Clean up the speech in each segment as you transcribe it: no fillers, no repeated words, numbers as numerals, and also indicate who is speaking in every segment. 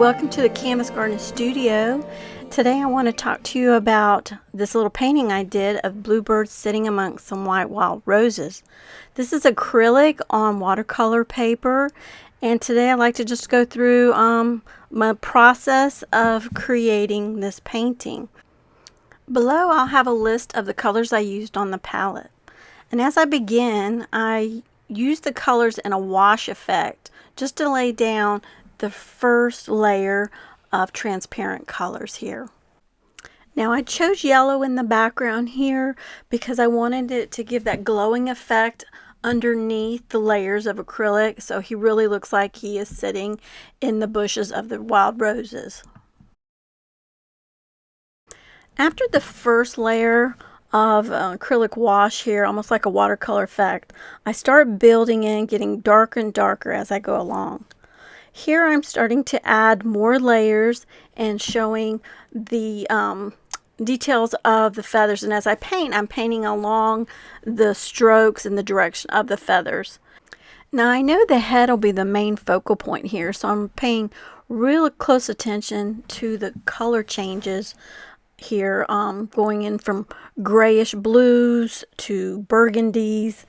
Speaker 1: welcome to the Canvas Garden Studio. Today I want to talk to you about this little painting I did of Bluebird sitting amongst some white wild roses. This is acrylic on watercolor paper, and today I'd like to just go through my process of creating this painting. Below I'll have a list of the colors I used on the palette. And as I begin, I use the colors in a wash effect just to lay down the first layer of transparent colors here. Now I chose yellow in the background here because I wanted it to give that glowing effect underneath the layers of acrylic, so he really looks like he is sitting in the bushes of the wild roses. After the first layer of acrylic wash here, almost like a watercolor effect, I start building in, getting darker and darker as I go along. Here I'm starting to add more layers and showing the details of the feathers, and as I paint, I'm painting along the strokes in the direction of the feathers. Now I know the head will be the main focal point here, so I'm paying real close attention to the color changes here, going in from grayish blues to burgundies,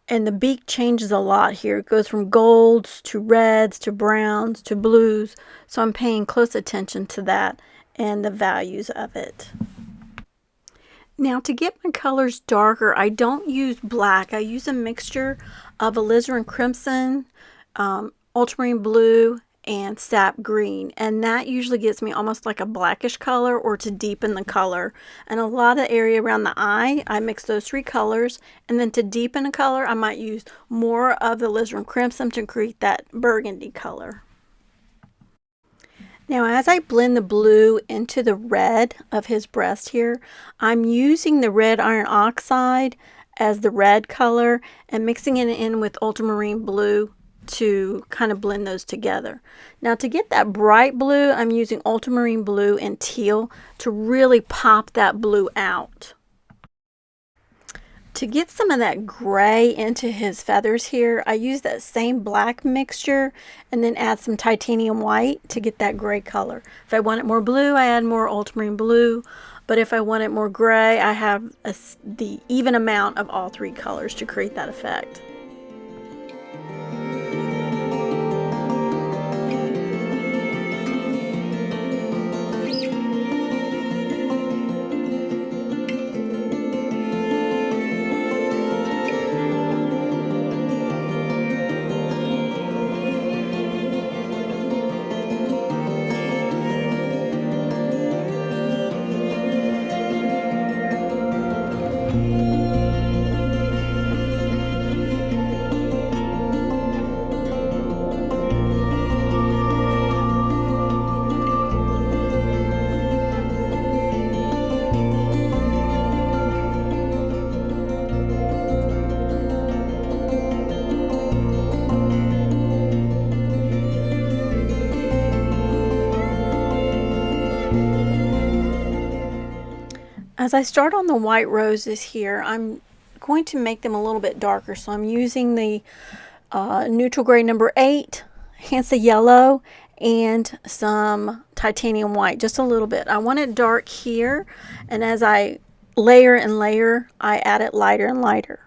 Speaker 1: and the beak changes a lot here. It goes from golds to reds to browns to blues, so I'm paying close attention to that and the values of it. Now to get my colors darker, I don't use black. I use a mixture of alizarin crimson, ultramarine blue, and sap green, and that usually gives me almost like a blackish color, or to deepen the color. And a lot of area around the eye, I mix those three colors, and then to deepen a color I might use more of the alizarin crimson to create that burgundy color. Now as I blend the blue into the red of his breast here, I'm using the red iron oxide as the red color and mixing it in with ultramarine blue to kind of blend those together. Now to get that bright blue, I'm using ultramarine blue and teal to really pop that blue out. To get some of that gray into his feathers here, I use that same black mixture and then add some titanium white to get that gray color. If I want it more blue, I add more ultramarine blue, but if I want it more gray, I have the even amount of all three colors to create that effect. As I start on the white roses here, I'm going to make them a little bit darker, so I'm using the neutral gray number 8, Hansa yellow, and some titanium white, just a little bit. I want it dark here, and as I layer and layer, I add it lighter and lighter.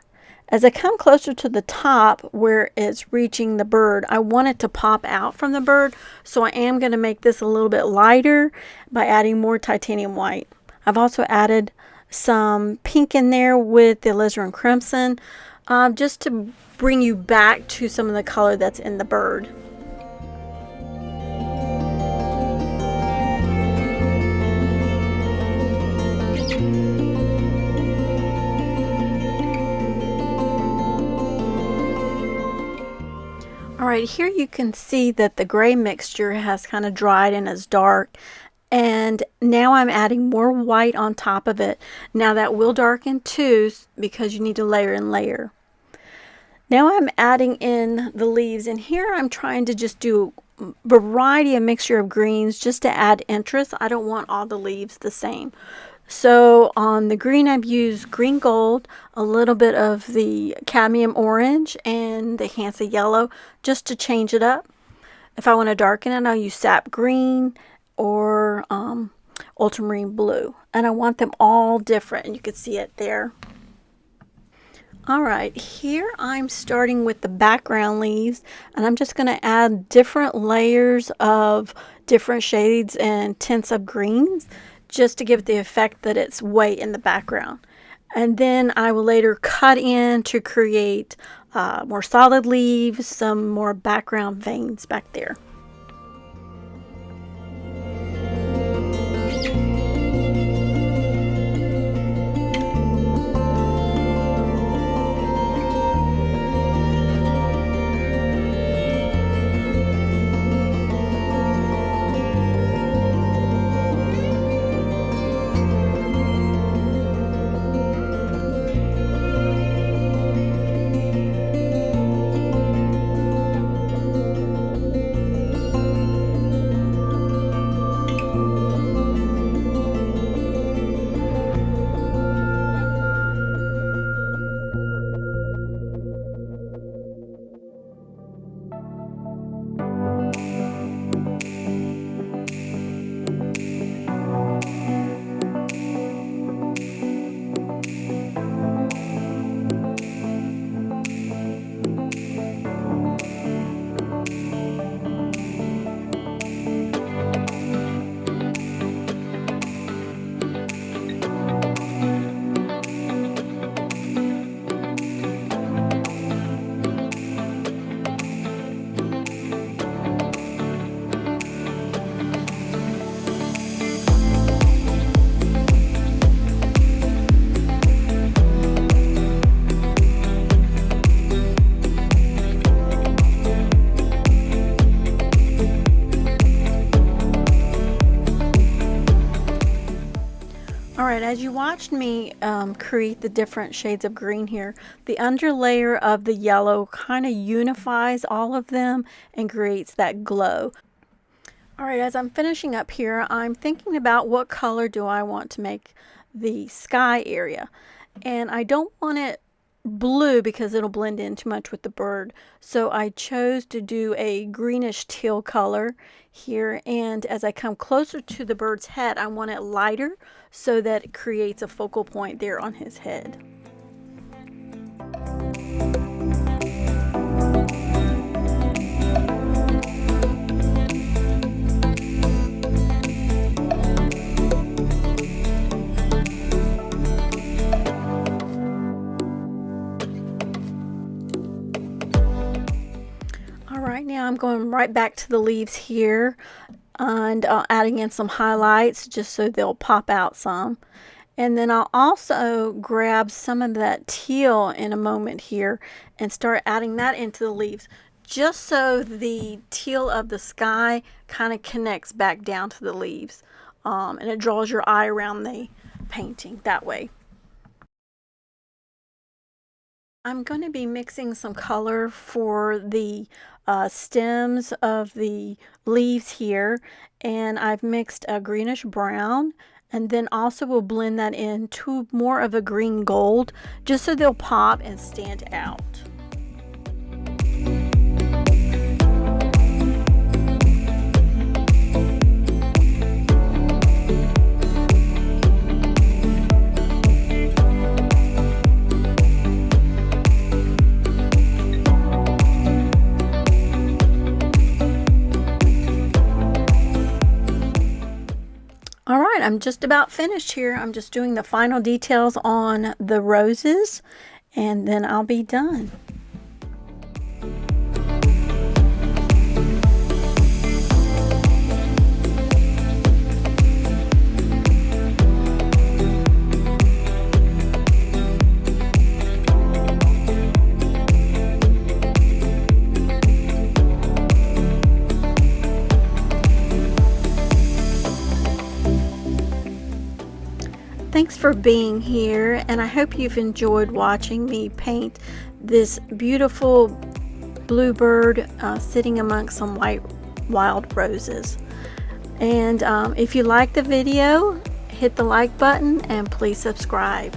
Speaker 1: As I come closer to the top where it's reaching the bird, I want it to pop out from the bird, so I am going to make this a little bit lighter by adding more titanium white. I've also added some pink in there with the alizarin crimson, just to bring you back to some of the color that's in the bird. Alright, here you can see that the gray mixture has kind of dried and is dark. And now I'm adding more white on top of it. Now that will darken too, because you need to layer and layer. Now I'm adding in the leaves, and here I'm trying to just do a variety of mixture of greens just to add interest. I don't want all the leaves the same. So on the green I've used green gold, a little bit of the cadmium orange, and the Hansa yellow just to change it up. If I want to darken it, I'll use sap green or ultramarine blue. And I want them all different, and you can see it there. Alright, here I'm starting with the background leaves, and I'm just going to add different layers of different shades and tints of greens just to give it the effect that it's way in the background. And then I will later cut in to create more solid leaves, some more background veins back there. Alright, as you watched me create the different shades of green here, the underlayer of the yellow kind of unifies all of them and creates that glow. Alright, as I'm finishing up here, I'm thinking about what color do I want to make the sky area. And I don't want it blue because it'll blend in too much with the bird. So I chose to do a greenish teal color here, and as I come closer to the bird's head, I want it lighter so that it creates a focal point there on his head. Alright, now I'm going right back to the leaves here and adding in some highlights just so they'll pop out some. And then I'll also grab some of that teal in a moment here and start adding that into the leaves just so the teal of the sky kind of connects back down to the leaves, and it draws your eye around the painting that way. I'm going to be mixing some color for the stems of the leaves here, and I've mixed a greenish brown, and then also we'll blend that into more of a green gold just so they'll pop and stand out. Alright, I'm just about finished here. I'm just doing the final details on the roses, and then I'll be done. Thanks for being here, and I hope you've enjoyed watching me paint this beautiful bluebird sitting amongst some white wild roses. And if you like the video, hit the like button and please subscribe.